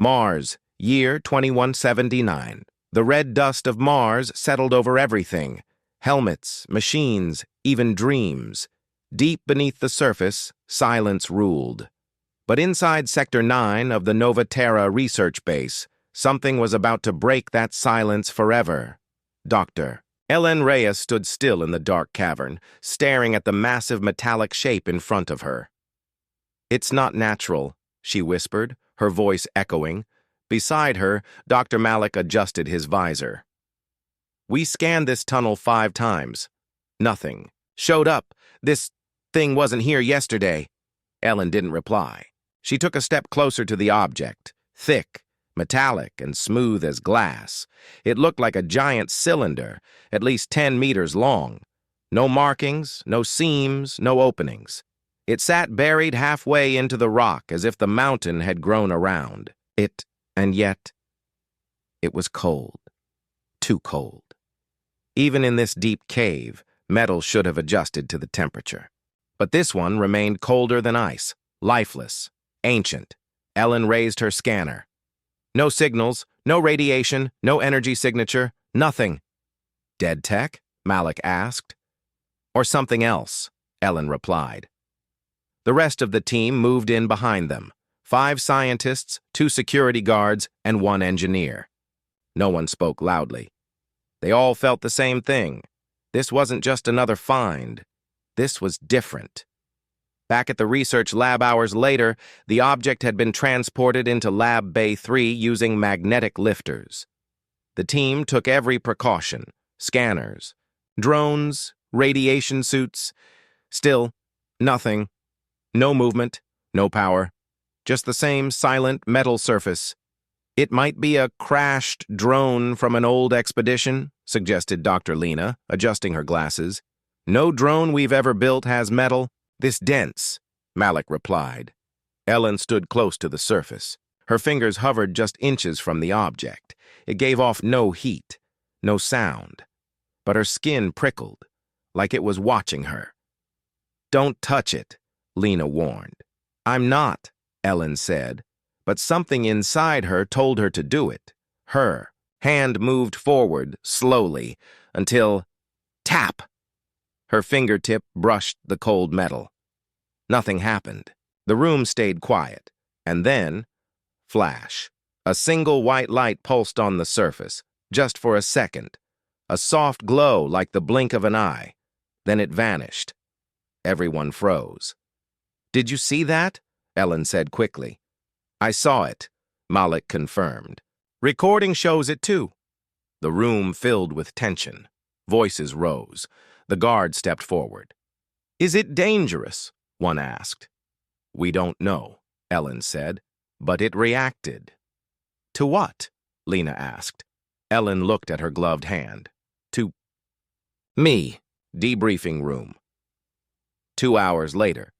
Mars, year 2179. The red dust of Mars settled over everything. Helmets, machines, even dreams. Deep beneath the surface, silence ruled. But inside Sector 9 of the Nova Terra research base, something was about to break that silence forever. Dr. Ellen Reyes stood still in the dark cavern, staring at the massive metallic shape in front of her. "It's not natural," she whispered, her voice echoing. Beside her, Dr. Malik adjusted his visor. "We scanned this tunnel 5 times. Nothing. Showed up. This thing wasn't here yesterday." Ellen didn't reply. She took a step closer to the object, thick, metallic, and smooth as glass. It looked like a giant cylinder, at least 10 meters long. No markings, no seams, no openings. It sat buried halfway into the rock as if the mountain had grown around it, and yet it was cold. Too cold. Even in this deep cave, metal should have adjusted to the temperature. But this one remained colder than ice, lifeless, ancient. Ellen raised her scanner. No signals, no radiation, no energy signature, nothing. "Dead tech?" Malik asked. "Or something else," Ellen replied. The rest of the team moved in behind them. 5 scientists, 2 security guards, and 1 engineer. No one spoke loudly. They all felt the same thing. This wasn't just another find. This was different. Back at the research lab hours later, the object had been transported into Lab Bay 3 using magnetic lifters. The team took every precaution: scanners, drones, radiation suits. Still, nothing. No movement, no power. Just the same silent metal surface. "It might be a crashed drone from an old expedition," suggested Dr. Lena, adjusting her glasses. "No drone we've ever built has metal this dense," Malik replied. Ellen stood close to the surface. Her fingers hovered just inches from the object. It gave off no heat, no sound. But her skin prickled, like it was watching her. "Don't touch it," Lena warned. "I'm not," Ellen said, but something inside her told her to do it. Her hand moved forward, slowly, until tap! Her fingertip brushed the cold metal. Nothing happened. The room stayed quiet. And then, flash. A single white light pulsed on the surface, just for a second. A soft glow like the blink of an eye. Then it vanished. Everyone froze. "Did you see that?" Ellen said quickly. "I saw it," Malik confirmed. "Recording shows it too." The room filled with tension. Voices rose. The guard stepped forward. "Is it dangerous?" one asked. "We don't know," Ellen said, "but it reacted." "To what?" Lena asked. Ellen looked at her gloved hand. "To me." Debriefing room. 2 hours later.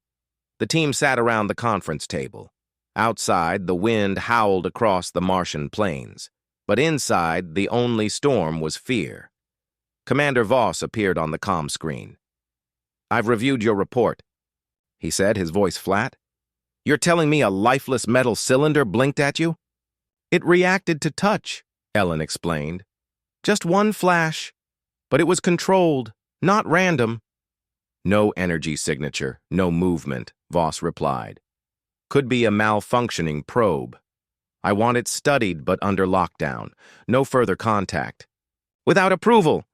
The team sat around the conference table. Outside, the wind howled across the Martian plains. But inside, the only storm was fear. Commander Voss appeared on the comm screen. "I've reviewed your report," he said, his voice flat. "You're telling me a lifeless metal cylinder blinked at you?" "It reacted to touch," Ellen explained. "Just one flash. But it was controlled, not random." "No energy signature, no movement," Voss replied. "Could be a malfunctioning probe. I want it studied but under lockdown. No further contact." "Without approval?"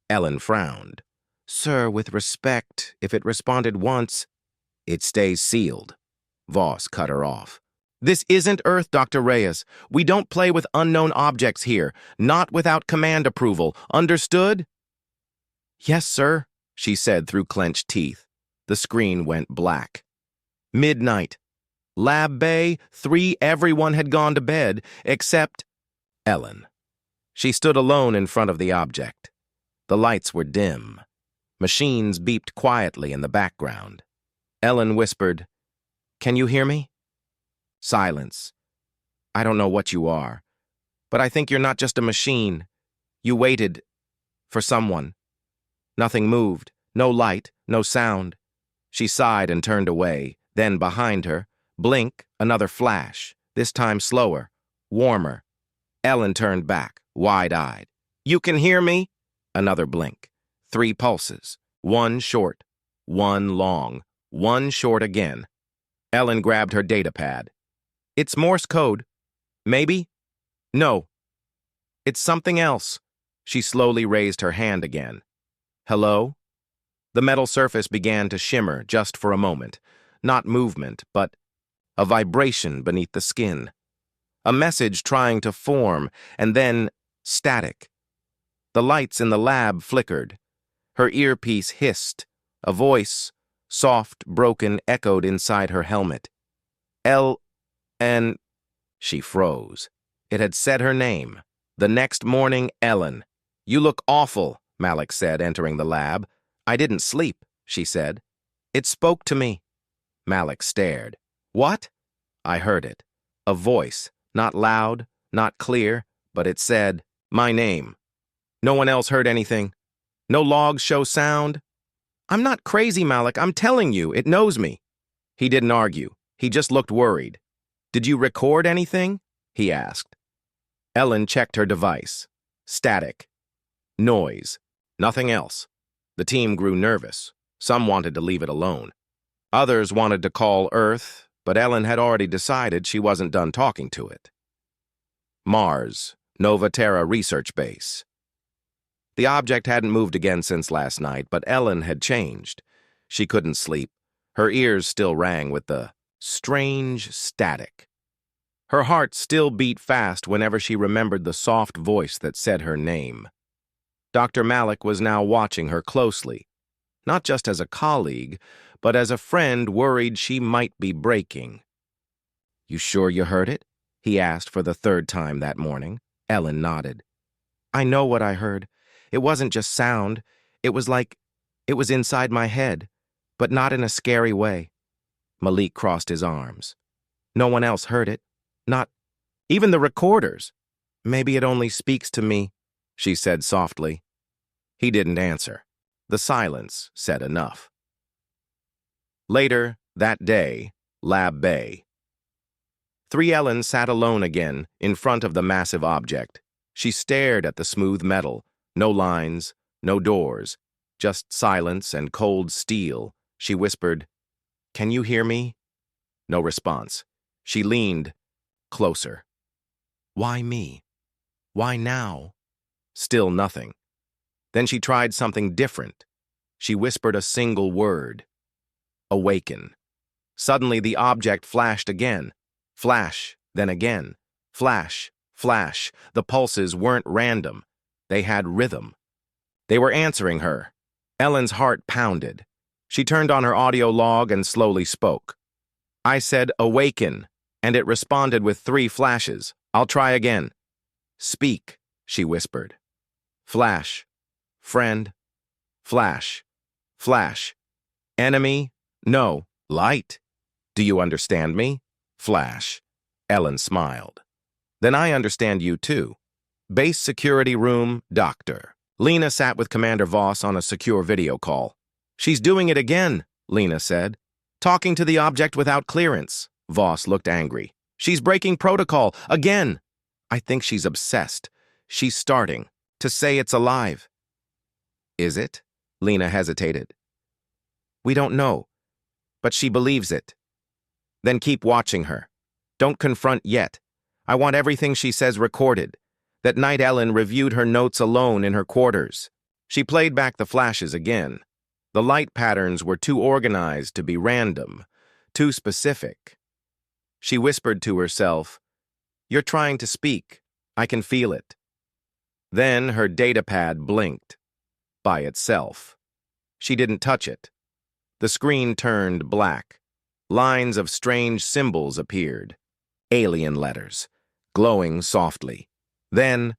Ellen frowned. "Sir, with respect, if it responded once..." "It stays sealed." Voss cut her off. "This isn't Earth, Dr. Reyes. We don't play with unknown objects here, not without command approval. Understood?" "Yes, sir," she said through clenched teeth. The screen went black. Midnight. Lab Bay 3, everyone had gone to bed, except Ellen. She stood alone in front of the object. The lights were dim. Machines beeped quietly in the background. Ellen whispered, "Can you hear me?" Silence. "I don't know what you are, but I think you're not just a machine. You waited for someone." Nothing moved, no light, no sound. She sighed and turned away. Then behind her, blink, another flash, this time slower. Warmer. Ellen turned back, wide-eyed. You can hear me? Another blink. 3 pulses. 1 short. 1 long. 1 short again. Ellen grabbed her data pad. It's Morse code. Maybe? No. It's something else. She slowly raised her hand again. Hello? The metal surface began to shimmer just for a moment. Not movement, but a vibration beneath the skin. A message trying to form, and then static. The lights in the lab flickered. Her earpiece hissed. A voice, soft, broken, echoed inside her helmet. And she froze. It had said her name. The next morning, Ellen. You look awful, Malik said, entering the lab. I didn't sleep, she said. It spoke to me. Malik stared. What? I heard it. A voice, not loud, not clear, but it said, my name. No one else heard anything. No logs show sound. I'm not crazy, Malik. I'm telling you, it knows me. He didn't argue. He just looked worried. Did you record anything? He asked. Ellen checked her device. Static. Noise. Nothing else. The team grew nervous. Some wanted to leave it alone. Others wanted to call Earth, but Ellen had already decided she wasn't done talking to it. Mars, Nova Terra Research Base. The object hadn't moved again since last night, but Ellen had changed. She couldn't sleep. Her ears still rang with the strange static. Her heart still beat fast whenever she remembered the soft voice that said her name. Dr. Malik was now watching her closely, not just as a colleague, but as a friend worried she might be breaking. You sure you heard it? He asked for the 3rd time that morning. Ellen nodded. I know what I heard. It wasn't just sound. It was like it was inside my head, but not in a scary way. Malik crossed his arms. No one else heard it. Not even the recorders. Maybe it only speaks to me, she said softly. He didn't answer. The silence said enough. Later, that day, Lab Bay. 3 Ellen sat alone again in front of the massive object. She stared at the smooth metal. No lines, no doors, just silence and cold steel. She whispered, Can you hear me? No response. She leaned closer. Why me? Why now? Still nothing. Then she tried something different. She whispered a single word. Awaken. Suddenly the object flashed again. Flash, then again. Flash, flash. The pulses weren't random. They had rhythm. They were answering her. Ellen's heart pounded. She turned on her audio log and slowly spoke. I said, awaken, and it responded with 3 flashes. I'll try again. Speak, she whispered. Flash. Friend. Flash. Flash. Enemy. No. Light. Do you understand me? Flash. Ellen smiled. Then I understand you too. Base security room, doctor. Lena sat with Commander Voss on a secure video call. She's doing it again, Lena said. Talking to the object without clearance. Voss looked angry. She's breaking protocol, again. I think she's obsessed. She's starting to say it's alive. Is it? Lena hesitated. We don't know, but she believes it. Then keep watching her. Don't confront yet. I want everything she says recorded. That night Ellen reviewed her notes alone in her quarters. She played back the flashes again. The light patterns were too organized to be random, too specific. She whispered to herself, You're trying to speak. I can feel it. Then her datapad blinked. By itself. She didn't touch it. The screen turned black. Lines of strange symbols appeared. Alien letters, glowing softly. Then,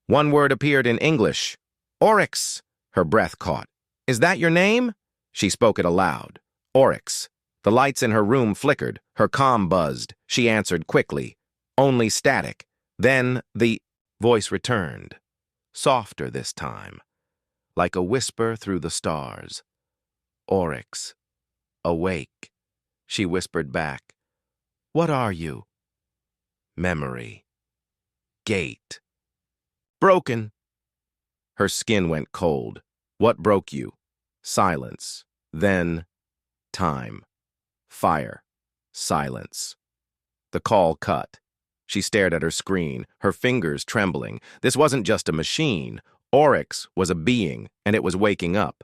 one word appeared in English. Oryx, her breath caught. Is that your name? She spoke it aloud. Oryx. The lights in her room flickered. Her comm buzzed. She answered quickly. Only static. Then the voice returned. Softer this time. Like a whisper through the stars. Oryx. Awake. She whispered back. What are you? Memory. gate. Broken. Her skin went cold. What broke you? Silence. Then, time. Fire. Silence. The call cut. She stared at her screen, her fingers trembling. This wasn't just a machine. Oryx was a being, and it was waking up.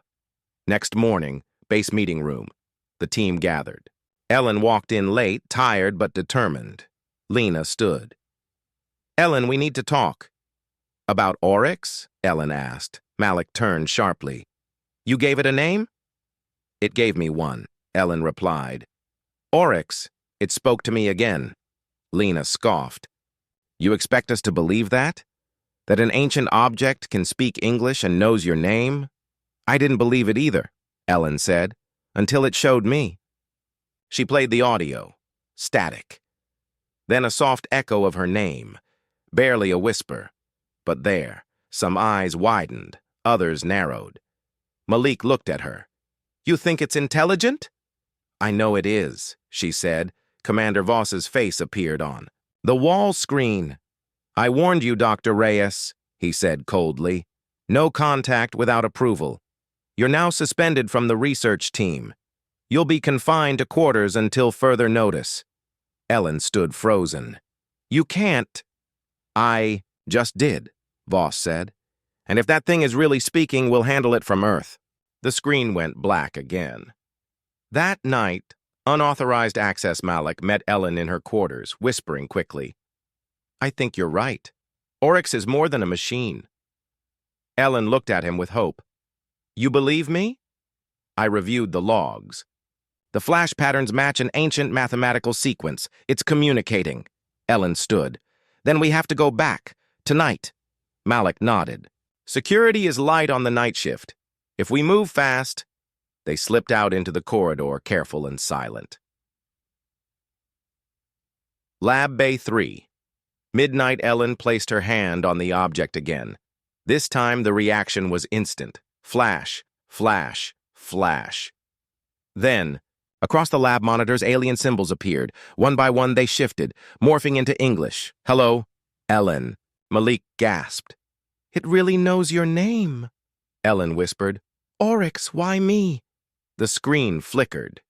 Next morning, base meeting room. The team gathered. Ellen walked in late, tired but determined. Lena stood. Ellen, we need to talk. About Oryx? Ellen asked. Malik turned sharply. You gave it a name? It gave me one, Ellen replied. Oryx. It spoke to me again. Lena scoffed. You expect us to believe that? That an ancient object can speak English and knows your name? I didn't believe it either, Ellen said, until it showed me. She played the audio. Static. Then a soft echo of her name. Barely a whisper. But there, some eyes widened, others narrowed. Malik looked at her. You think it's intelligent? I know it is, she said. Commander Voss's face appeared on the wall screen. I warned you, Dr. Reyes, he said coldly. No contact without approval. You're now suspended from the research team. You'll be confined to quarters until further notice. Ellen stood frozen. You can't. I just did, Voss said. And if that thing is really speaking, we'll handle it from Earth. The screen went black again. That night, unauthorized access Malik met Ellen in her quarters, whispering quickly. I think you're right. Oryx is more than a machine. Ellen looked at him with hope. You believe me? I reviewed the logs. The flash patterns match an ancient mathematical sequence. It's communicating. Ellen stood. Then we have to go back. Tonight. Malik nodded. Security is light on the night shift. If we move fast... They slipped out into the corridor, careful and silent. Lab Bay 3. Midnight Ellen placed her hand on the object again. This time the reaction was instant. Flash, flash, flash. Then, across the lab monitors, alien symbols appeared. One by one they shifted, morphing into English. Hello, Ellen. Malik gasped. It really knows your name, Ellen whispered. Oryx, why me? The screen flickered.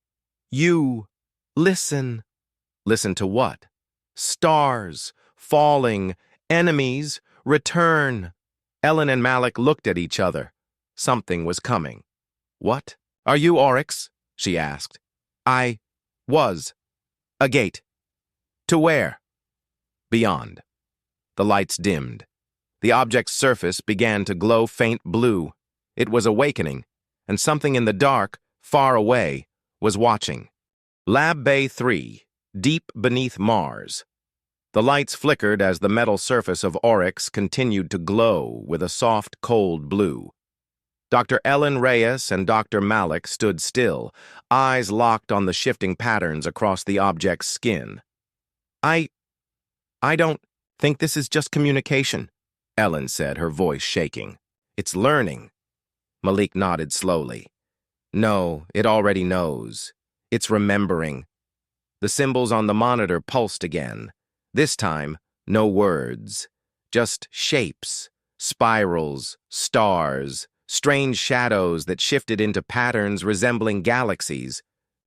You. Listen. Listen to what? Stars. Falling. Enemies. Return. Ellen and Malik looked at each other. Something was coming. What? Are you Oryx? She asked. I was. A gate. To where? Beyond. The lights dimmed. The object's surface began to glow faint blue. It was awakening, and something in the dark, far away, was watching. Lab Bay 3, deep beneath Mars. The lights flickered as the metal surface of Oryx continued to glow with a soft, cold blue. Dr. Ellen Reyes and Dr. Malik stood still, eyes locked on the shifting patterns across the object's skin. I don't think this is just communication, Ellen said, her voice shaking. It's learning. Malik nodded slowly. No, it already knows. It's remembering. The symbols on the monitor pulsed again. This time, no words. Just shapes, spirals, stars, strange shadows that shifted into patterns resembling galaxies,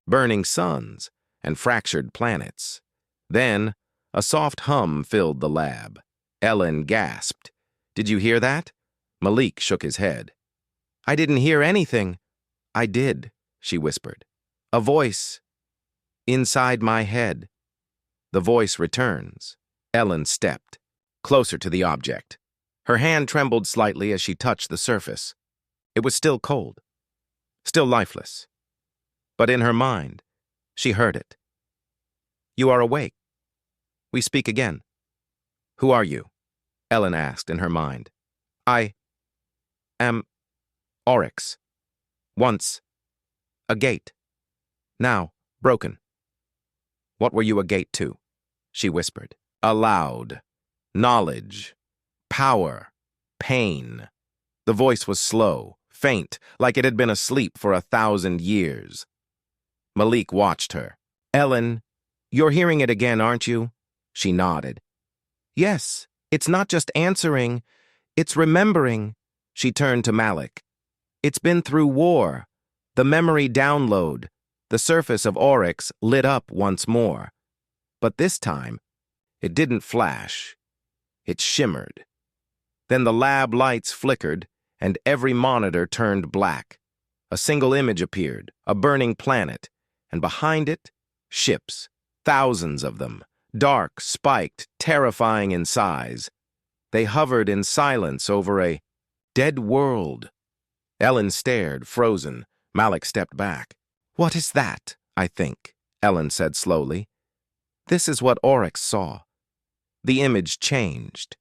burning suns, and fractured planets. Then, a soft hum filled the lab. Ellen gasped. Did you hear that? Malik shook his head. I didn't hear anything. I did, she whispered. A voice. Inside my head. The voice returns. Ellen stepped, closer to the object. Her hand trembled slightly as she touched the surface. It was still cold, still lifeless. But in her mind, she heard it. You are awake. We speak again. Who are you? Ellen asked in her mind. I am Oryx. Once, a gate. Now, broken. What were you a gate to? She whispered. Aloud. Knowledge. Power. Pain. The voice was slow, faint, like it had been asleep for 1,000 years. Malik watched her. Ellen, you're hearing it again, aren't you? She nodded. Yes, It's not just answering, it's remembering. She turned to Malik. It's been through war. The memory download. The surface of Oryx lit up once more. But this time, it didn't flash. It shimmered. Then the lab lights flickered, and every monitor turned black. A single image appeared, a burning planet, and behind it, ships, thousands of them, dark, spiked, terrifying in size. They hovered in silence over a dead world. Ellen stared, frozen. Malik stepped back. "What is that, I think?" Ellen said slowly. "This is what Oryx saw." The image changed.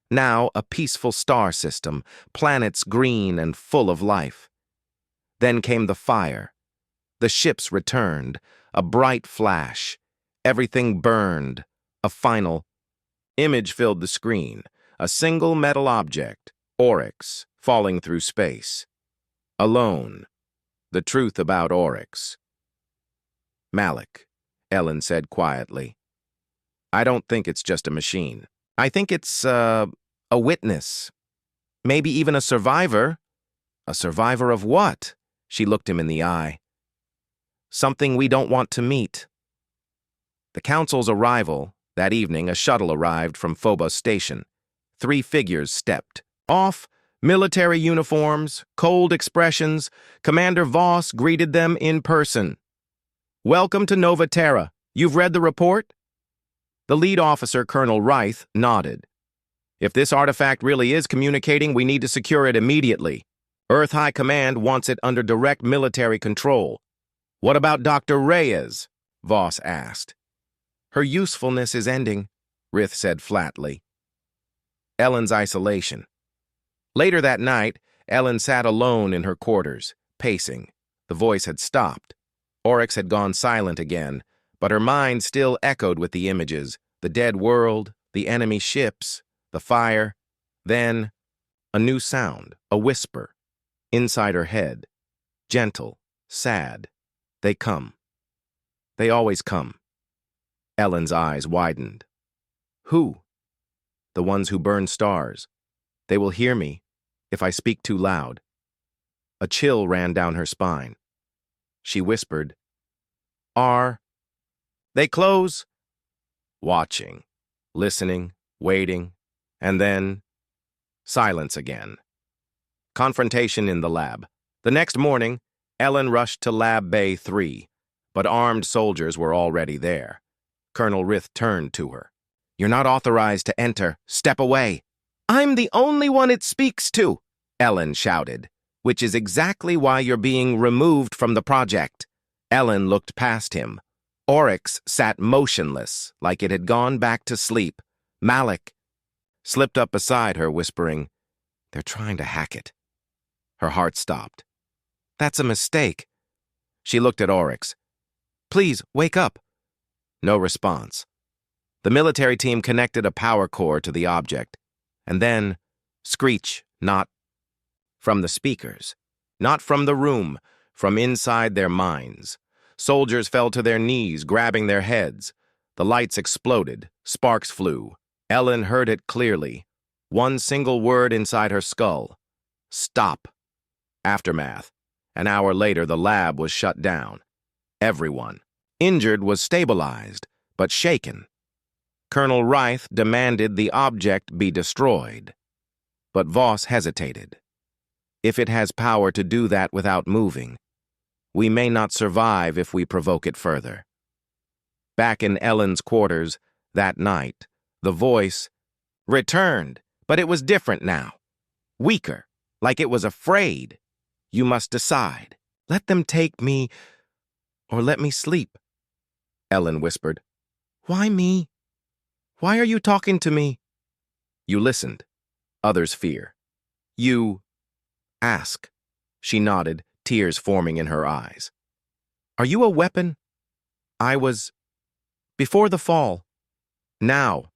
Now a peaceful star system, planets green and full of life. Then came the fire. The ships returned, a bright flash. Everything burned. A final image filled the screen. A single metal object, Oryx, falling through space. Alone. The truth about Oryx. "Malik," Ellen said quietly. "I don't think it's just a machine. I think it's, a witness. Maybe even a survivor." "A survivor of what?" She looked him in the eye. "Something we don't want to meet." The Council's arrival, that evening a shuttle arrived from Phobos Station. 3 figures stepped off, military uniforms, cold expressions. Commander Voss greeted them in person. "Welcome to Nova Terra. You've read the report?" The lead officer, Colonel Reith, nodded. "If this artifact really is communicating, we need to secure it immediately. Earth High Command wants it under direct military control." "What about Dr. Reyes?" Voss asked. "Her usefulness is ending," Rith said flatly. Ellen's isolation. Later that night, Ellen sat alone in her quarters, pacing. The voice had stopped. Oryx had gone silent again, but her mind still echoed with the images, the dead world, the enemy ships, the fire. Then, a new sound, a whisper. Inside her head. Gentle, sad. "They come. They always come." Ellen's eyes widened. "Who?" "The ones who burn stars. They will hear me if I speak too loud." A chill ran down her spine. She whispered, "Are they close?" Watching, listening, waiting, and then silence again. Confrontation in the lab. The next morning, Ellen rushed to Lab Bay 3, but armed soldiers were already there. Colonel Rith turned to her. "You're not authorized to enter. Step away." "I'm the only one it speaks to," Ellen shouted, "which is exactly why you're being removed from the project." Ellen looked past him. Oryx sat motionless, like it had gone back to sleep. Malik slipped up beside her, whispering, "They're trying to hack it." Her heart stopped. "That's a mistake." She looked at Oryx. "Please, wake up." No response. The military team connected a power core to the object, and then screech, not from the speakers, not from the room, from inside their minds. Soldiers fell to their knees, grabbing their heads. The lights exploded, sparks flew. Ellen heard it clearly. One single word inside her skull. "Stop." Aftermath. An hour later, the lab was shut down. Everyone, injured, was stabilized, but shaken. Colonel Reith demanded the object be destroyed. But Voss hesitated. If it has power to do that without moving, we may not survive if we provoke it further. Back in Ellen's quarters, that night, the voice returned, but it was different now. Weaker, like it was afraid. "You must decide. Let them take me, or let me sleep." Ellen whispered. "Why me? Why are you talking to me?" "You listened. Others fear. You ask." She nodded, tears forming in her eyes. "Are you a weapon?" "I was before the fall. Now,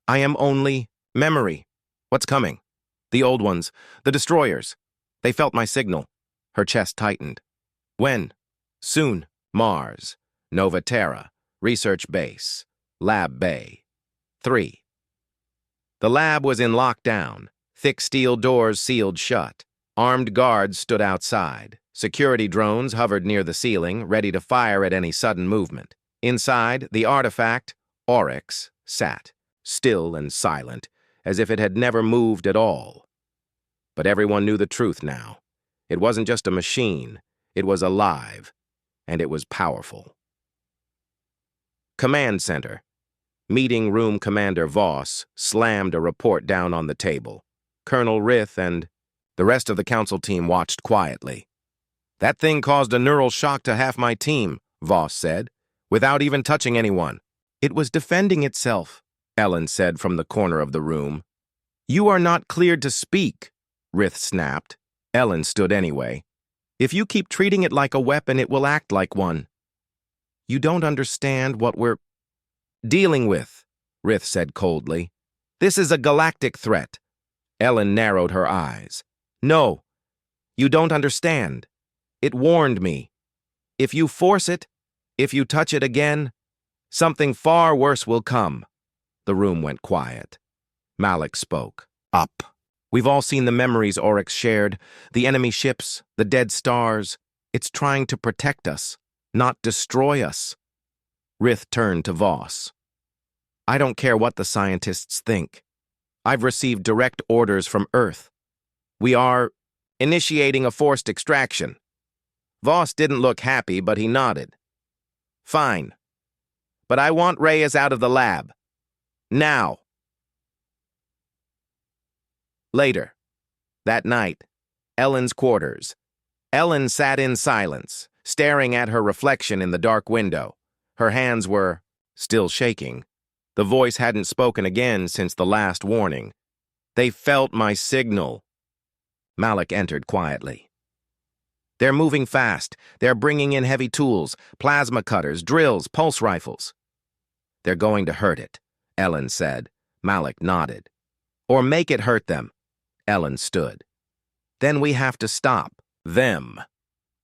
I am only memory." "What's coming?" "The old ones, the destroyers. They felt my signal." Her chest tightened. "When?" "Soon. Mars, Nova Terra, Research Base, Lab Bay 3." The lab was in lockdown. Thick steel doors sealed shut. Armed guards stood outside. Security drones hovered near the ceiling, ready to fire at any sudden movement. Inside, the artifact, Oryx, sat, still and silent, as if it had never moved at all. But everyone knew the truth now. It wasn't just a machine. It was alive, and it was powerful. Command Center. Meeting Room Commander Voss slammed a report down on the table. Colonel Rith and the rest of the council team watched quietly. "That thing caused a neural shock to half my team," Voss said, "without even touching anyone." "It was defending itself," Ellen said from the corner of the room. "You are not cleared to speak," Rith snapped. Ellen stood anyway. "If you keep treating it like a weapon, it will act like one." "You don't understand what we're dealing with," Rith said coldly. "This is a galactic threat." Ellen narrowed her eyes. "No, you don't understand. It warned me. If you force it, if you touch it again, something far worse will come." The room went quiet. Malik spoke. "Up. We've all seen the memories Oryx shared, the enemy ships, the dead stars. It's trying to protect us, not destroy us." Rith turned to Voss. "I don't care what the scientists think. I've received direct orders from Earth. We are initiating a forced extraction." Voss didn't look happy, but he nodded. "Fine. But I want Reyes out of the lab. Now." Later, that night, Ellen's quarters. Ellen sat in silence, staring at her reflection in the dark window. Her hands were still shaking. The voice hadn't spoken again since the last warning. "They felt my signal." Malik entered quietly. "They're moving fast. They're bringing in heavy tools, plasma cutters, drills, pulse rifles." "They're going to hurt it," Ellen said. Malik nodded. "Or make it hurt them." Ellen stood. "Then we have to stop them."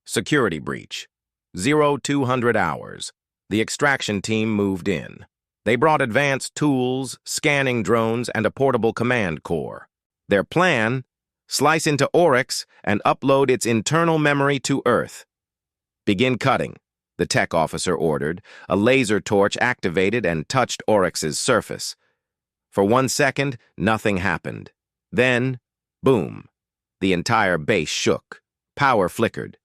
Security breach. 0200 hours. The extraction team moved in. They brought advanced tools, scanning drones, and a portable command core. Their plan? Slice into Oryx and upload its internal memory to Earth. "Begin cutting," the tech officer ordered. A laser torch activated and touched Oryx's surface. For 1 second, nothing happened. Then, boom, the entire base shook. Power flickered.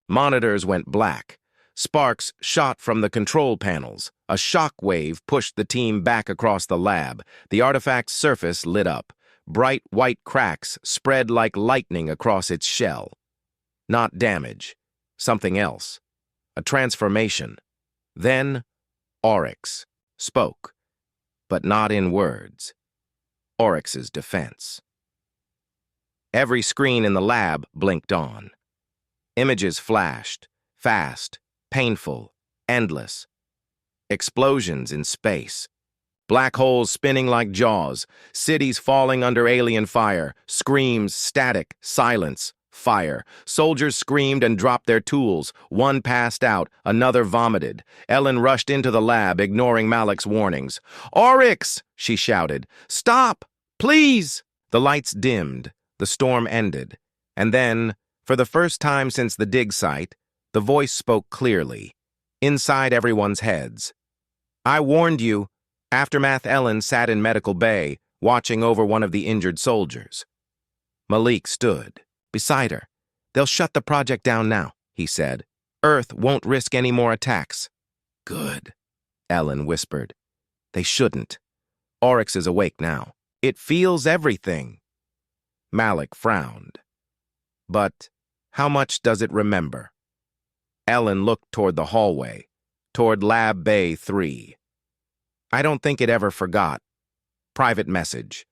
Monitors went black. Sparks shot from the control panels. A shock wave pushed the team back across the lab. The artifact's surface lit up. Bright white cracks spread like lightning across its shell. Not damage. Something else. A transformation. Then, Oryx spoke, but not in words. Oryx's defense. Every screen in the lab blinked on. Images flashed, fast, painful, endless. Explosions in space. Black holes spinning like jaws, cities falling under alien fire, screams, static, silence, fire. Soldiers screamed and dropped their tools. One passed out, another vomited. Ellen rushed into the lab, ignoring Malik's warnings. "Oryx!" she shouted. "Stop! Please!" The lights dimmed. The storm ended. And then, for the first time since the dig site, the voice spoke clearly, inside everyone's heads. "I warned you." Aftermath. Ellen sat in medical bay, watching over one of the injured soldiers. Malik stood beside her. "They'll shut the project down now," he said. "Earth won't risk any more attacks." "Good," Ellen whispered. "They shouldn't. Oryx is awake now. It feels everything." Malik frowned. "But how much does it remember?" Ellen looked toward the hallway, toward Lab Bay 3. "I don't think it ever forgot." Private message.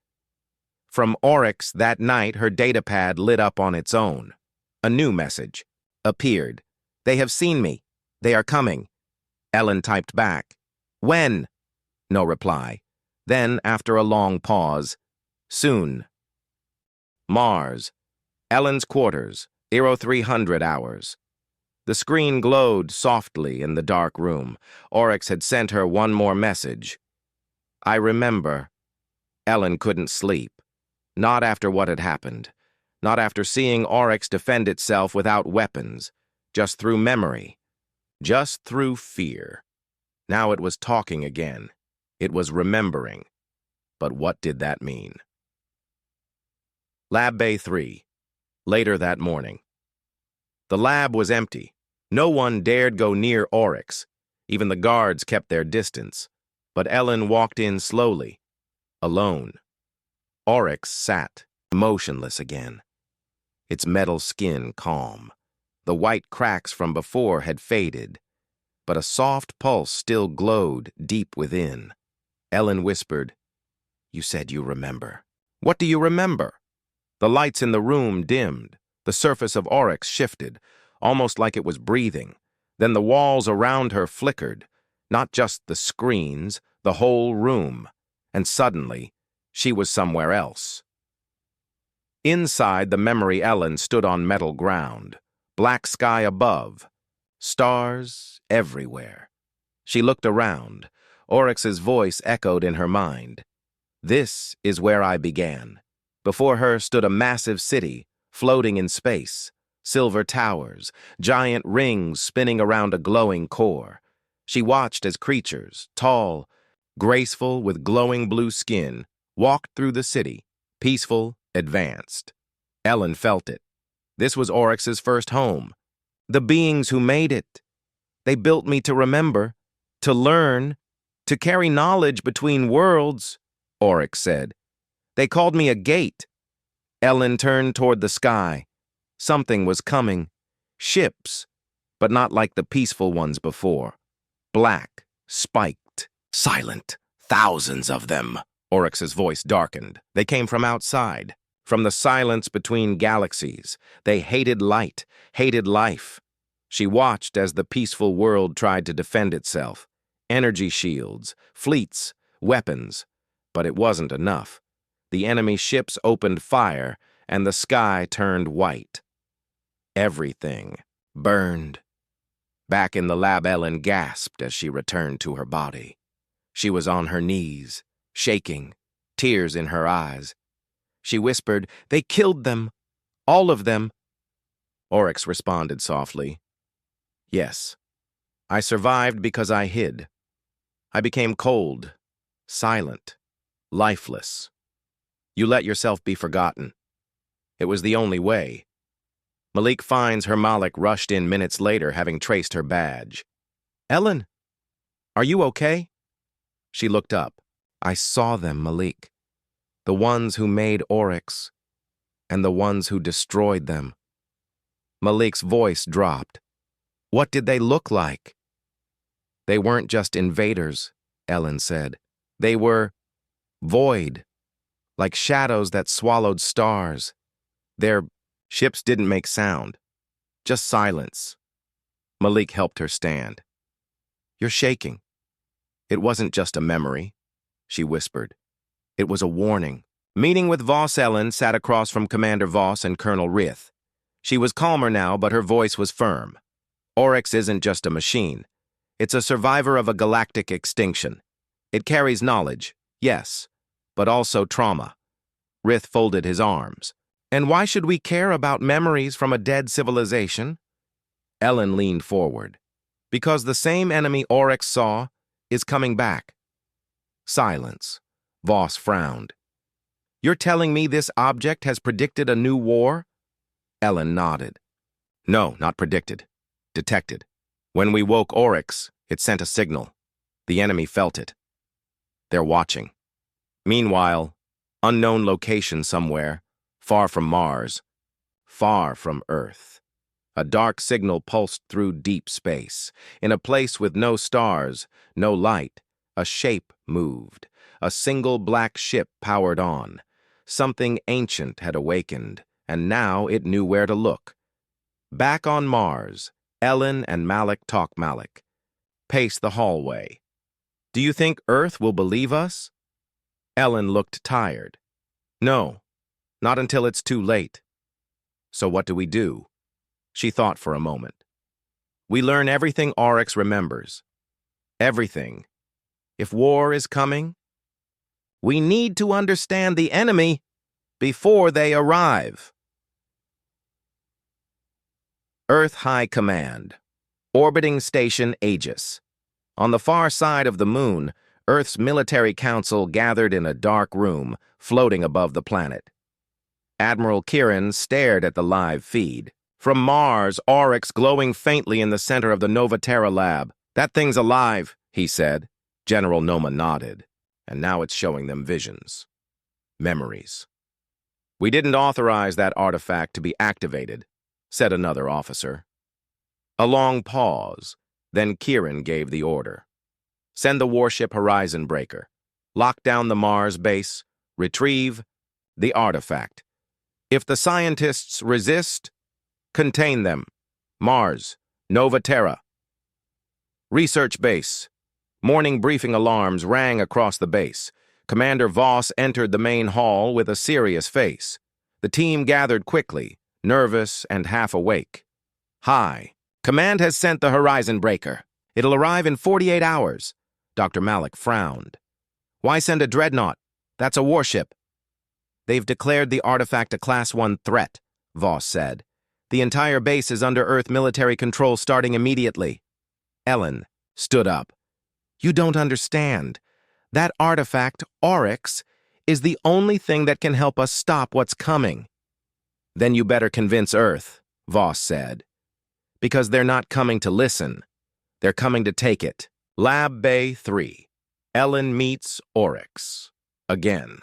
From Oryx that night, her datapad lit up on its own. A new message appeared. "They have seen me. They are coming." Ellen typed back. "When?" No reply. Then, after a long pause, "Soon." Mars. Ellen's quarters. 0300 hours. The screen glowed softly in the dark room. Oryx had sent her one more message. "I remember." Ellen couldn't sleep. Not after what had happened. Not after seeing Oryx defend itself without weapons. Just through memory. Just through fear. Now it was talking again. It was remembering. But what did that mean? Lab Bay 3. Later that morning. The lab was empty. No one dared go near Oryx. Even the guards kept their distance. But Ellen walked in slowly. Alone. Oryx sat, motionless again. Its metal skin calm. The white cracks from before had faded. But a soft pulse still glowed deep within. Ellen whispered, "You said you remember." "What do you remember?" The lights in the room dimmed. The surface of Oryx shifted, almost like it was breathing. Then the walls around her flickered. Not just the screens, the whole room. And suddenly, she was somewhere else. Inside the memory Ellen stood on metal ground. Black sky above. Stars everywhere. She looked around. Oryx's voice echoed in her mind. "This is where I began." Before her stood a massive city, floating in space. Silver towers, giant rings spinning around a glowing core. She watched as creatures, tall, graceful with glowing blue skin, walked through the city, peaceful, advanced. Ellen felt it. This was Oryx's first home. The beings who made it. They built me to remember, to learn, to carry knowledge between worlds, Oryx said. They called me a gate. Ellen turned toward the sky. Something was coming. Ships, but not like the peaceful ones before. Black, spiked, silent. Thousands of them. Oryx's voice darkened. They came from outside, from the silence between galaxies. They hated light, hated life. She watched as the peaceful world tried to defend itself. Energy shields, fleets, weapons. But it wasn't enough. The enemy ships opened fire, and the sky turned white. Everything burned. Back in the lab, Ellen gasped as she returned to her body. She was on her knees, shaking, tears in her eyes. She whispered, "They killed them. All of them." Oryx responded softly, "Yes. I survived because I hid. I became cold, silent, lifeless. You let yourself be forgotten. It was the only way." Malik finds her Malik rushed in minutes later, having traced her badge. "Ellen, are you okay?" She looked up. "I saw them, Malik. The ones who made Oryx, and the ones who destroyed them." Malik's voice dropped. "What did they look like?" "They weren't just invaders," Ellen said. "They were void, like shadows that swallowed stars. Their ships didn't make sound, just silence." Malik helped her stand. "You're shaking." "It wasn't just a memory," she whispered. "It was a warning." Meeting with Voss, Ellen sat across from Commander Voss and Colonel Rith. She was calmer now, but her voice was firm. Oryx isn't just a machine. It's a survivor of a galactic extinction. It carries knowledge, yes, but also trauma. Rith folded his arms. "And why should we care about memories from a dead civilization?" Ellen leaned forward. "Because the same enemy Oryx saw is coming back." Silence. Voss frowned. "You're telling me this object has predicted a new war?" Ellen nodded. "No, not predicted. Detected. When we woke Oryx, it sent a signal. The enemy felt it. They're watching. Meanwhile, unknown location somewhere, far from Mars, far from Earth. A dark signal pulsed through deep space. In a place with no stars, no light, a shape moved. A single black ship powered on. Something ancient had awakened, and now it knew where to look. Back on Mars, Ellen and Malik paced the hallway. "Do you think Earth will believe us?" Ellen looked tired. "No, not until it's too late." "So what do we do?" She thought for a moment. "We learn everything Oryx remembers. Everything. If war is coming, We need to understand the enemy before they arrive. Earth High Command. Orbiting Station Aegis. On the far side of the moon, Earth's military council gathered in a dark room floating above the planet. Admiral Kieran stared at the live feed. From Mars, Oryx glowing faintly in the center of the Novaterra lab. "That thing's alive," he said. General Noma nodded. "And now it's showing them visions. Memories." "We didn't authorize that artifact to be activated," said another officer. A long pause, then Kieran gave the order. "Send the warship Horizon Breaker. Lock down the Mars base. Retrieve the artifact. If the scientists resist, contain them. Mars, Novaterra." Research base. Morning briefing alarms rang across the base. Commander Voss entered the main hall with a serious face. The team gathered quickly, nervous and half awake. "Hi. Command has sent the Horizon Breaker. It'll arrive in 48 hours. Dr. Malik frowned. "Why send a dreadnought? That's a warship." "They've declared the artifact a Class 1 threat," Voss said. "The entire base is under Earth military control starting immediately." Ellen stood up. "You don't understand. That artifact, Oryx, is the only thing that can help us stop what's coming." "Then you better convince Earth," Voss said. "Because they're not coming to listen. They're coming to take it." Lab Bay 3. Ellen meets Oryx. Again.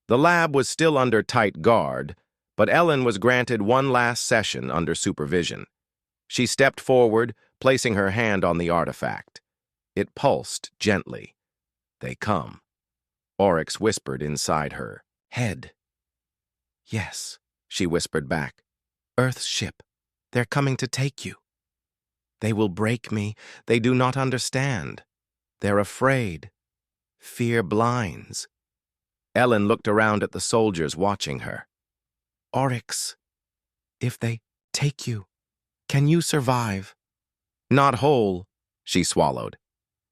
The lab was still under tight guard, but Ellen was granted one last session under supervision. She stepped forward, placing her hand on the artifact. It pulsed gently. "They come." Oryx whispered inside her head. "Yes," she whispered back. "Earth's ship. They're coming to take you. They will break me. They do not understand. They're afraid. Fear blinds." Ellen looked around at the soldiers watching her. "Oryx, if they take you, can you survive?" "Not whole," she swallowed.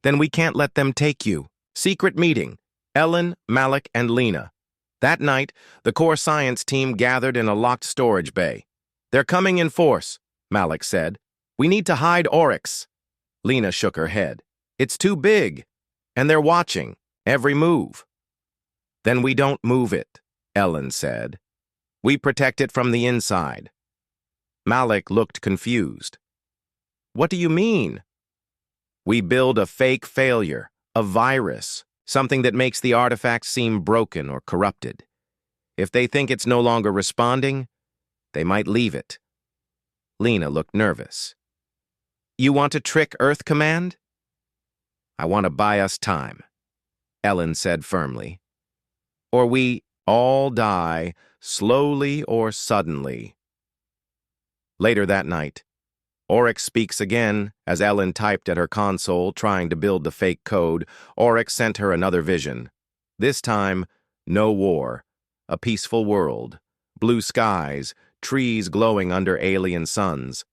"Then we can't let them take you." Secret meeting. Ellen, Malik, and Lena. That night, the core science team gathered in a locked storage bay. "They're coming in force," Malik said. "We need to hide Oryx." Lena shook her head. "It's too big, and they're watching every move." "Then we don't move it," Ellen said. "We protect it from the inside." Malik looked confused. "What do you mean?" "We build a fake failure, a virus, something that makes the artifact seem broken or corrupted. If they think it's no longer responding, they might leave it." Lena looked nervous. "You want to trick Earth Command?" "I want to buy us time," Ellen said firmly. "Or we all die, slowly or suddenly." Later that night, Oryx speaks again. As Ellen typed at her console, trying to build the fake code, Oryx sent her another vision. This time, no war, a peaceful world, blue skies, trees glowing under alien suns.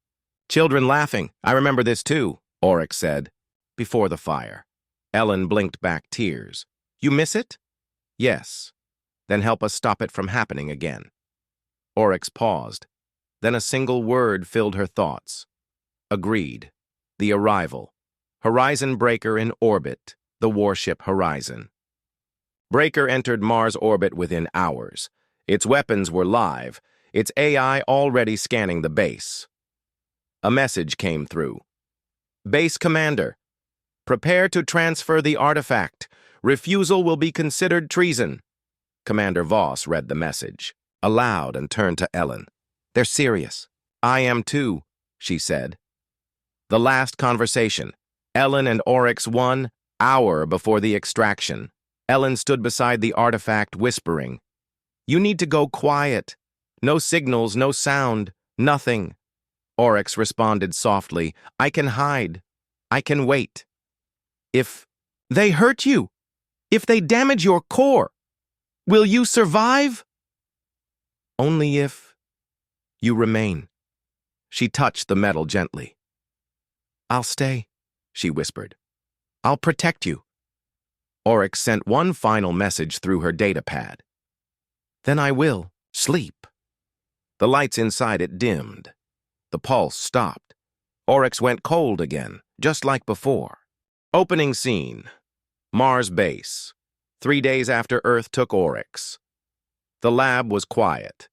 "Children laughing. I remember this too," Oryx said. "Before the fire." Ellen blinked back tears. "You miss it?" "Yes." "Then help us stop it from happening again." Oryx paused. Then a single word filled her thoughts. "Agreed." The arrival. Horizon Breaker in orbit, the warship Horizon. Breaker entered Mars orbit within hours. Its weapons were live, its AI already scanning the base. A message came through. "Base Commander, prepare to transfer the artifact. Refusal will be considered treason." Commander Voss read the message aloud and turned to Ellen. "They're serious." "I am too," she said. The last conversation. Ellen and Oryx 1 hour before the extraction. Ellen stood beside the artifact whispering, "You need to go quiet. No signals, no sound, nothing." Oryx responded softly, "I can hide. I can wait." "If they hurt you, if they damage your core, will you survive?" "Only if you remain." She touched the metal gently. "I'll stay," she whispered. "I'll protect you." Oryx sent one final message through her datapad. Then I will sleep. The lights inside it dimmed. The pulse stopped. Oryx went cold again, just like before. Opening scene. Mars base. 3 days after Earth took Oryx. The lab was quiet.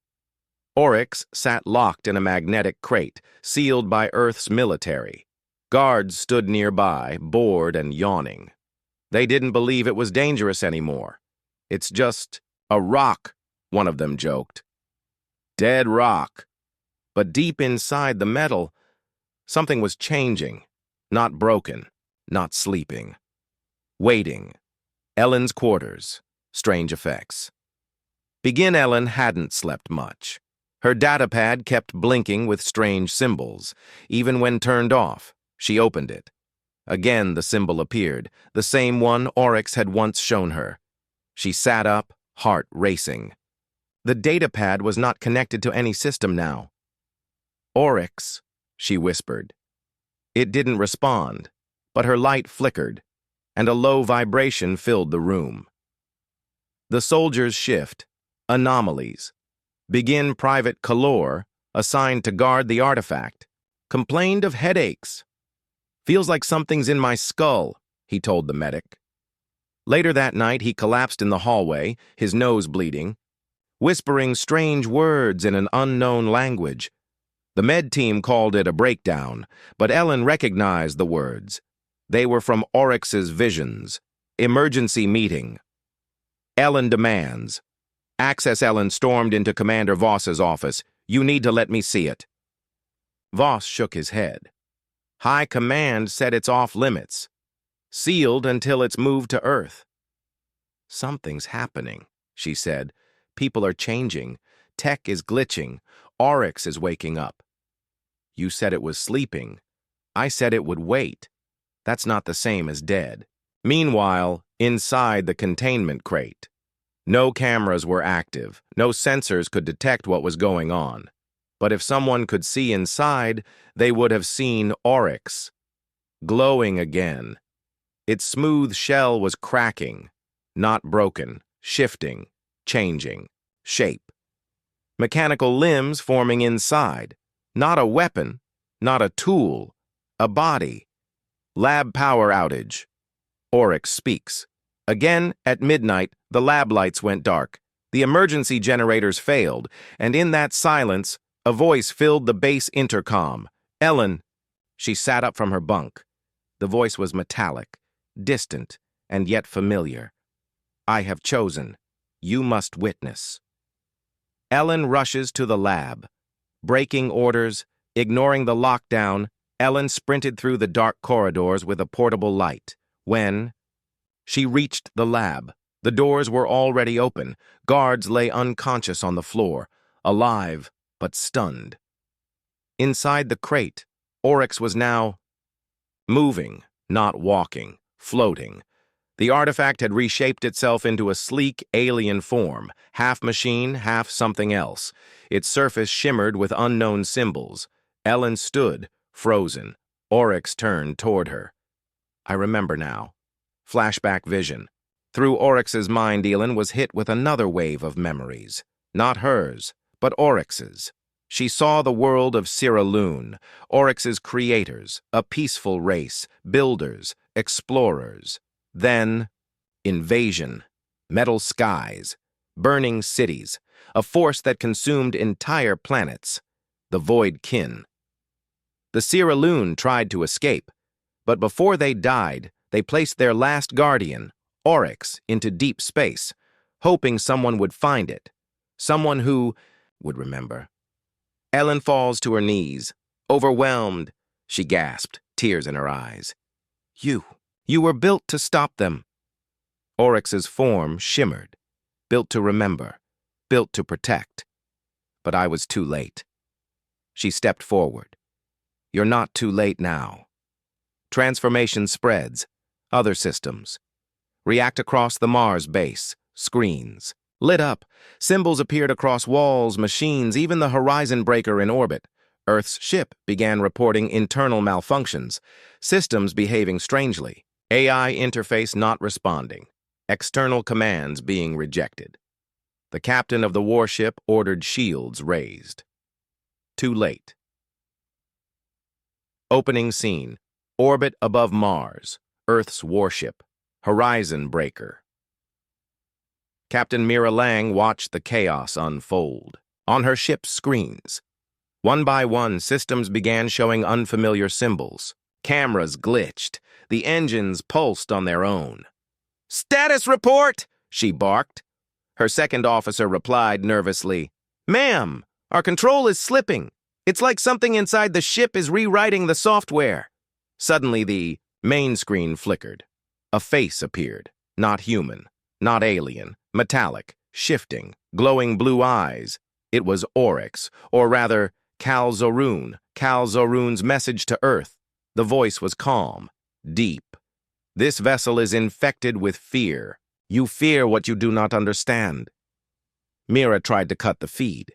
Oryx sat locked in a magnetic crate, sealed by Earth's military. Guards stood nearby, bored and yawning. They didn't believe it was dangerous anymore. It's just a rock, one of them joked. Dead rock. But deep inside the metal, something was changing. Not broken, not sleeping. Waiting. Ellen's quarters. Strange effects. Begin Ellen hadn't slept much. Her datapad kept blinking with strange symbols. Even when turned off, she opened it. Again the symbol appeared, the same one Oryx had once shown her. She sat up, heart racing. The datapad was not connected to any system now. Oryx, she whispered. It didn't respond, but her light flickered, and a low vibration filled the room. The soldiers shift. Anomalies. Begin Private Kalor, assigned to guard the artifact, complained of headaches. Feels like something's in my skull, he told the medic. Later that night, he collapsed in the hallway, his nose bleeding, whispering strange words in an unknown language. The med team called it a breakdown, but Ellen recognized the words. They were from Oryx's visions. Emergency meeting. Ellen demands. Access Ellen stormed into Commander Voss's office. You need to let me see it. Voss shook his head. High Command said it's off limits. Sealed until it's moved to Earth. Something's happening, she said. People are changing. Tech is glitching. Oryx is waking up. You said it was sleeping. I said it would wait. That's not the same as dead. Meanwhile, inside the containment crate. No cameras were active. No sensors could detect what was going on. But if someone could see inside, they would have seen Oryx. Glowing again. Its smooth shell was cracking. Not broken. Shifting. Changing. Shape. Mechanical limbs forming inside. Not a weapon. Not a tool. A body. Lab power outage. Oryx speaks. Again, at midnight, the lab lights went dark. The emergency generators failed, and in that silence, a voice filled the base intercom. Ellen. She sat up from her bunk. The voice was metallic, distant, and yet familiar. I have chosen. You must witness. Ellen rushes to the lab. Breaking orders, ignoring the lockdown, Ellen sprinted through the dark corridors with a portable light. When she reached the lab, the doors were already open. Guards lay unconscious on the floor, alive but stunned. Inside the crate, Oryx was now moving, not walking, floating. The artifact had reshaped itself into a sleek alien form, half machine, half something else. Its surface shimmered with unknown symbols. Ellen stood, frozen. Oryx turned toward her. I remember now. Flashback vision. Through Oryx's mind, Ellen was hit with another wave of memories. Not hers, but Oryx's. She saw the world of Sierra Lune, Oryx's creators, a peaceful race, builders, explorers. Then, invasion, metal skies, burning cities, a force that consumed entire planets, the Void Kin. The Sierra Lune tried to escape, but before they died, they placed their last guardian, Oryx, into deep space, hoping someone would find it, someone who would remember. Ellen falls to her knees. Overwhelmed, she gasped, tears in her eyes. You were built to stop them. Oryx's form shimmered, built to remember, built to protect. But I was too late. She stepped forward. You're not too late now. Transformation spreads. Other systems. React across the Mars base. Screens. Lit up. Symbols appeared across walls, machines, even the horizon breaker in orbit. Earth's ship began reporting internal malfunctions. Systems behaving strangely. AI interface not responding. external commands being rejected. The captain of the warship ordered shields raised. Too late. Opening scene. Orbit above Mars. Earth's warship. Horizon breaker. Captain Mira Lang watched the chaos unfold. On her ship's screens, one by one, systems began showing unfamiliar symbols. Cameras glitched. The engines pulsed on their own. "Status report!" she barked. Her second officer replied nervously, "Ma'am, our control is slipping. It's like something inside the ship is rewriting the software." Suddenly, the main screen flickered. A face appeared. Not human, not alien, metallic, shifting, glowing blue eyes. It was Oryx, or rather, Kal Zorun's message to Earth. The voice was calm, deep. "This vessel is infected with fear. You fear what you do not understand." Mira tried to cut the feed.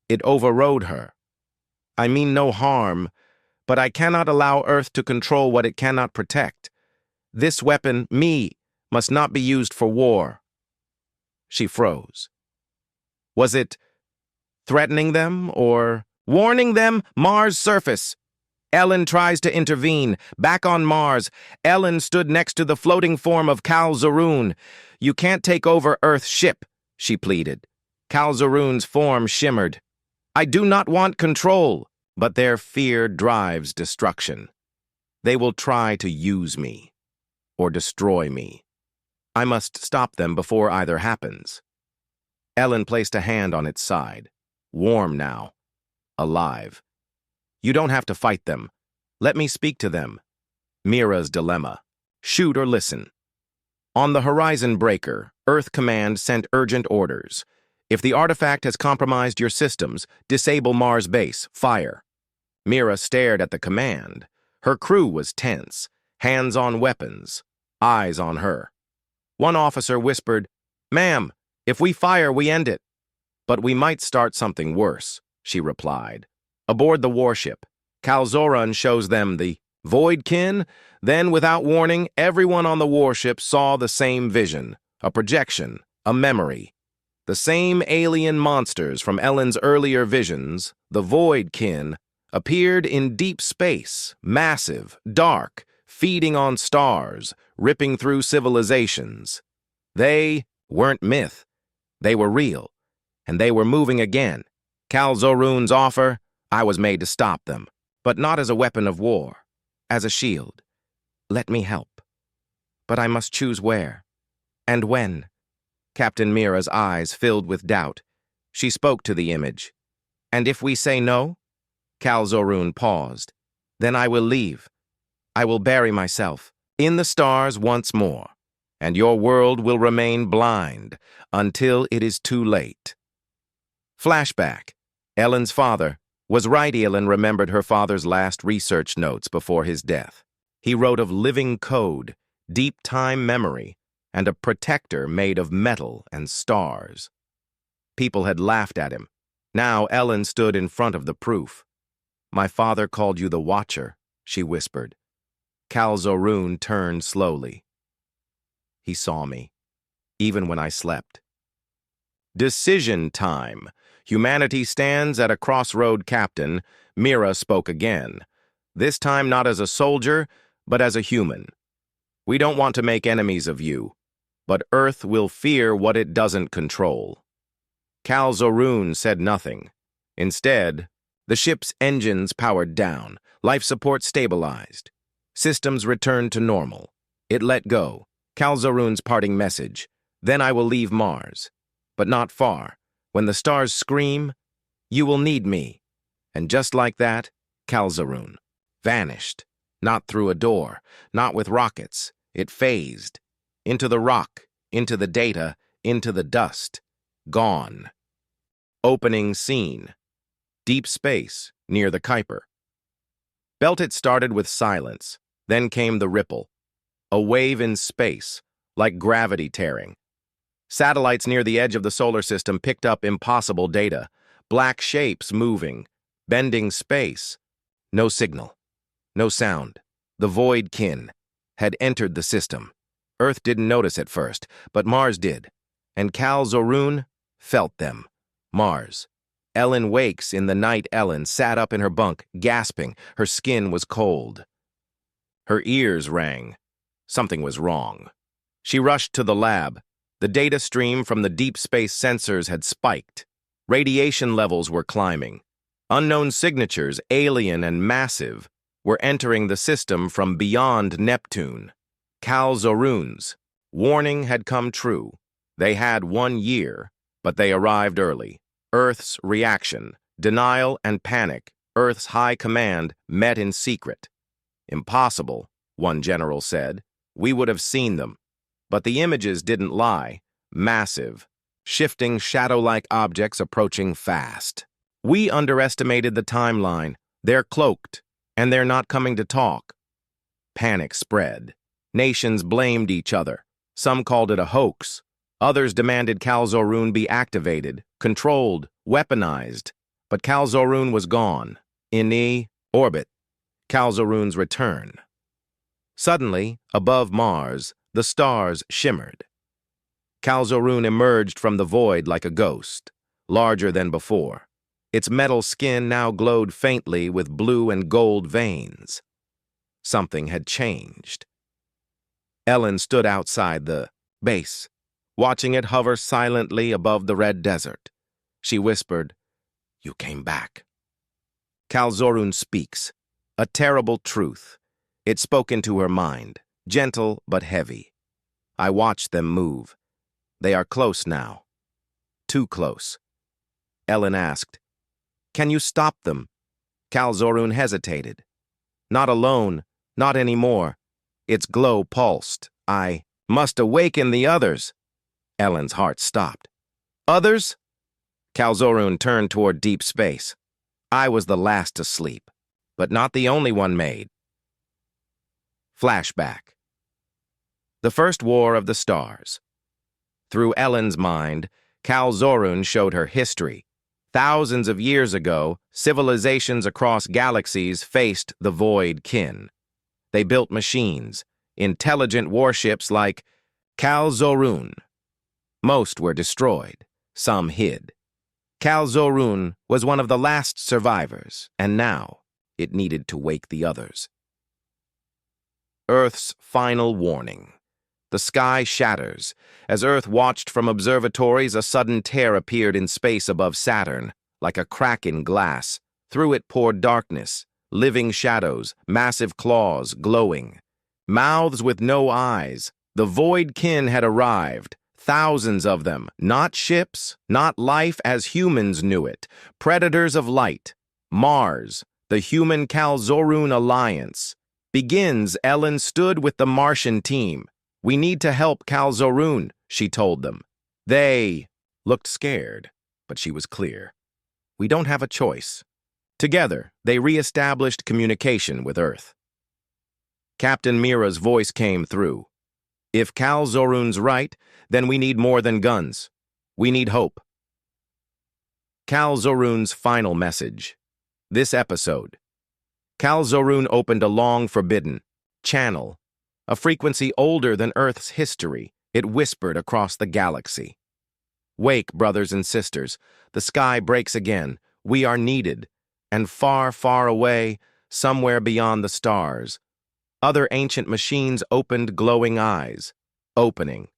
It overrode her. "I mean no harm, but I cannot allow Earth to control what it cannot protect. This weapon, me, must not be used for war." She froze. Was it threatening them or warning them? Mars surface. Ellen tries to intervene. Back on Mars, Ellen stood next to the floating form of Kal Zorun. "You can't take over Earth's ship," she pleaded. Kal Zorun's form shimmered. "I do not want control, but their fear drives destruction. They will try to use me or destroy me. I must stop them before either happens." Ellen placed a hand on its side. Warm now. Alive. "You don't have to fight them. Let me speak to them." Mira's dilemma. Shoot or listen. On the Horizon breaker, Earth Command sent urgent orders. "If the artifact has compromised your systems, disable Mars base. Fire." Mira stared at the command. Her crew was tense. Hands on weapons. Eyes on her. One officer whispered, "Ma'am, if we fire, we end it." "But we might start something worse," she replied. Aboard the warship, Kal Zorun shows them the Voidkin. Then, without warning, everyone on the warship saw the same vision, a projection, a memory. The same alien monsters from Ellen's earlier visions, the Voidkin, appeared in deep space, massive, dark, feeding on stars, ripping through civilizations. They weren't myth. They were real, and they were moving again. Kal Zorun's offer: "I was made to stop them, but not as a weapon of war, as a shield. Let me help. But I must choose where and when." Captain Mira's eyes filled with doubt. She spoke to the image. "And if we say no?" Kal Zorun paused. "Then I will leave. I will bury myself in the stars once more, and your world will remain blind until it is too late." Flashback. Ellen's father. Was right. Ellen remembered her father's last research notes before his death. He wrote of living code, deep time memory, and a protector made of metal and stars. People had laughed at him. Now Ellen stood in front of the proof. "My father called you the Watcher," she whispered. Kal Zorun turned slowly. "He saw me, even when I slept." Decision time. Humanity stands at a crossroad, Captain. Mira spoke again. This time not as a soldier, but as a human. "We don't want to make enemies of you, but Earth will fear what it doesn't control." Kal Zorun said nothing. Instead, the ship's engines powered down, life support stabilized. Systems returned to normal. It let go. Kal Zorun's parting message: "Then I will leave Mars, but not far. When the stars scream, you will need me." And just like that, Kal Zorun vanished. Not through a door, not with rockets. It phased. Into the rock, into the data, into the dust. Gone. Opening scene. Deep space, near the Kuiper. Belted started with silence. Then came the ripple. A wave in space, like gravity tearing. Satellites near the edge of the solar system picked up impossible data. Black shapes moving, bending space. No signal. No sound. The Voidkin had entered the system. Earth didn't notice at first, but Mars did. And Kal-Zorun felt them. Mars. Ellen wakes in the night. Ellen sat up in her bunk, gasping. Her skin was cold. Her ears rang. Something was wrong. She rushed to the lab. The data stream from the deep space sensors had spiked. Radiation levels were climbing. Unknown signatures, alien and massive, were entering the system from beyond Neptune. Kal-Zorun's warning had come true. They had 1 year, but they arrived early. Earth's reaction, denial and panic, Earth's high command met in secret. Impossible, one general said. We would have seen them. But the images didn't lie. Massive, shifting shadow-like objects approaching fast. We underestimated the timeline. They're cloaked, and they're not coming to talk. Panic spread. Nations blamed each other. Some called it a hoax. Others demanded Kal-Zorun be activated, controlled, weaponized. But Kal-Zorun was gone. In orbit. Kal-Zorun's return. Suddenly, above Mars, the stars shimmered. Kal-Zorun emerged from the void like a ghost, larger than before. Its metal skin now glowed faintly with blue and gold veins. Something had changed. Ellen stood outside the base, watching it hover silently above the red desert. She whispered, "You came back." Kal-Zorun speaks, a terrible truth. It spoke into her mind, gentle but heavy. I watched them move. They are close now. Too close. Ellen asked, "Can you stop them?" Kal-Zorun hesitated. "Not alone, not anymore." Its glow pulsed. "I must awaken the others." Ellen's heart stopped. "Others?" Kal-Zorun turned toward deep space. "I was the last to sleep, but not the only one made." Flashback. The First War of the Stars. Through Ellen's mind, Kal-Zorun showed her history. Thousands of years ago, civilizations across galaxies faced the Void Kin. They built machines, intelligent warships like Kal-Zorun. Most were destroyed, some hid. Kal-Zorun was one of the last survivors, and now it needed to wake the others. Earth's final warning. The sky shatters. As Earth watched from observatories, a sudden tear appeared in space above Saturn, like a crack in glass. Through it poured darkness, living shadows, massive claws glowing. Mouths with no eyes. The Void Kin had arrived. Thousands of them, not ships, not life as humans knew it. Predators of light. Mars, the human Kal-Zorun alliance. Begins, Ellen stood with the Martian team. "We need to help Kal-Zorun," she told them. They looked scared, but she was clear. "We don't have a choice." Together, they re-established communication with Earth. Captain Mira's voice came through. "If Kal-Zorun's right, then we need more than guns. We need hope." Kal-Zorun's final message. This episode. Kal-Zorun opened a long forbidden channel, a frequency older than Earth's history. It whispered across the galaxy. "Wake, brothers and sisters. The sky breaks again. We are needed. And far, far away, somewhere beyond the stars, other ancient machines opened glowing eyes. Opening.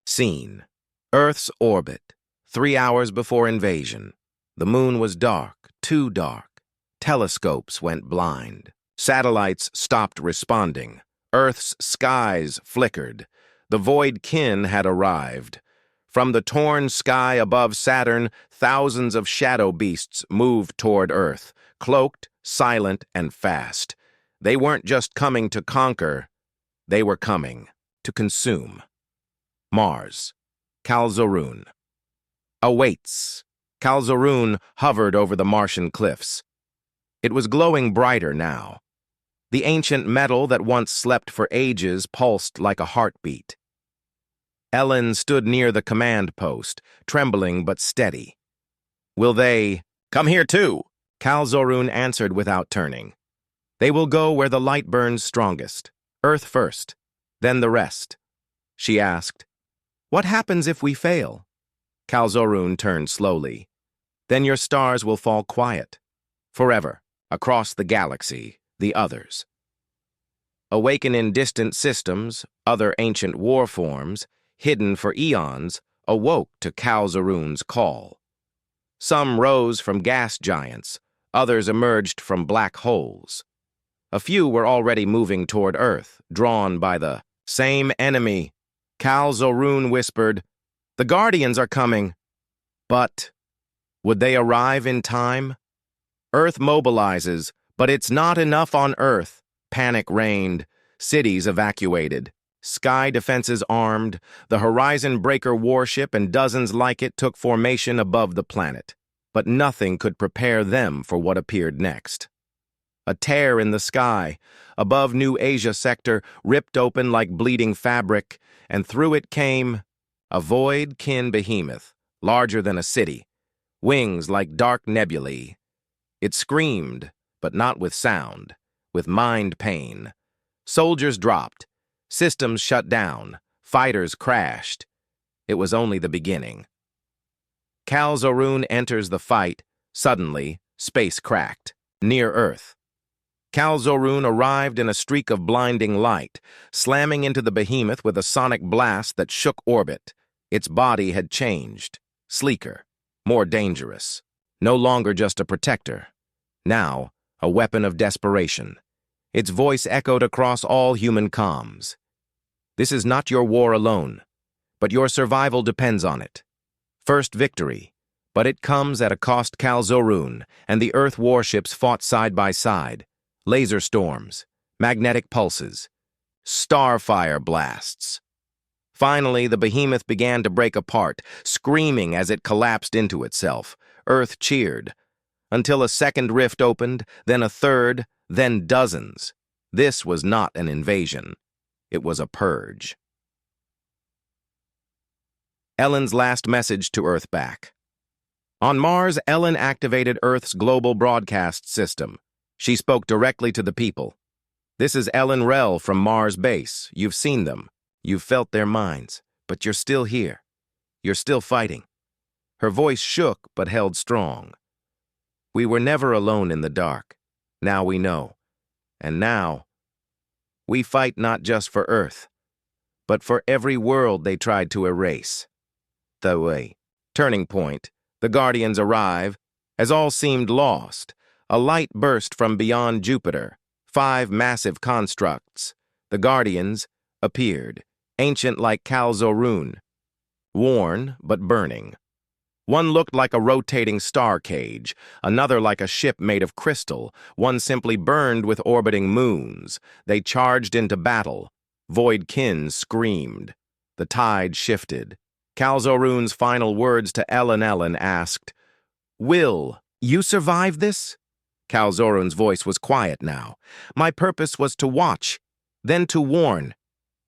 Scene. Earth's orbit. 3 hours before invasion. The moon was dark, too dark. Telescopes went blind. Satellites stopped responding. Earth's skies flickered. The Void Kin had arrived. From the torn sky above Saturn, thousands of shadow beasts moved toward Earth, cloaked, silent, and fast. They weren't just coming to conquer. They were coming to consume. Mars. Kal-Zorun. Awaits. Kal-Zorun hovered over the Martian cliffs. It was glowing brighter now. The ancient metal that once slept for ages pulsed like a heartbeat. Ellen stood near the command post, trembling but steady. "Will they come here too?" Kal-Zorun answered without turning. "They will go where the light burns strongest. Earth first, then the rest." She asked. What happens if we fail? Calzorun turned slowly. Then your stars will fall quiet. Forever, across the galaxy, the others. Awaken in distant systems, other ancient war forms, hidden for eons, awoke to Calzorun's call. Some rose from gas giants, others emerged from black holes. A few were already moving toward Earth, drawn by the same enemy. Calzorun whispered, "The Guardians are coming." But would they arrive in time? Earth mobilizes, but it's not enough on Earth. Panic reigned, cities evacuated, sky defenses armed, the Horizon Breaker warship and dozens like it took formation above the planet. But nothing could prepare them for what appeared next. A tear in the sky, above New Asia sector, ripped open like bleeding fabric, and through it came a void-kin behemoth, larger than a city, wings like dark nebulae. It screamed, but not with sound, with mind pain. Soldiers dropped, systems shut down, fighters crashed. It was only the beginning. Calzorun enters the fight. Suddenly, space cracked, near Earth. Calzorun arrived in a streak of blinding light, slamming into the behemoth with a sonic blast that shook orbit. Its body had changed, sleeker, more dangerous. No longer just a protector. Now, a weapon of desperation. Its voice echoed across all human comms. This is not your war alone, but your survival depends on it. First victory, but it comes at a cost. Calzorun and the Earth warships fought side by side. Laser storms, magnetic pulses, starfire blasts. Finally, the behemoth began to break apart, screaming as it collapsed into itself. Earth cheered, until a second rift opened, then a third, then dozens. This was not an invasion. It was a purge. Ellen's last message to Earth back. On Mars, Ellen activated Earth's global broadcast system. She spoke directly to the people. This is Ellen Rell from Mars Base. You've seen them. You've felt their minds. But you're still here. You're still fighting. Her voice shook but held strong. We were never alone in the dark. Now we know. And now, we fight not just for Earth, but for every world they tried to erase. The way. Turning point. The Guardians arrive. As all seemed lost, a light burst from beyond Jupiter. 5 massive constructs. The Guardians appeared, ancient like Calzorun, worn but burning. One looked like a rotating star cage, another like a ship made of crystal, one simply burned with orbiting moons. They charged into battle. Void-kin screamed. The tide shifted. Calzorun's final words to Ellen asked, "Will you survive this?" Calzorun's voice was quiet now. "My purpose was to watch, then to warn.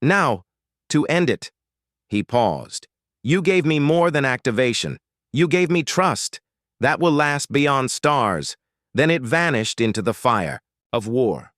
Now, to end it." He paused. "You gave me more than activation. You gave me trust. That will last beyond stars." Then it vanished into the fire of war.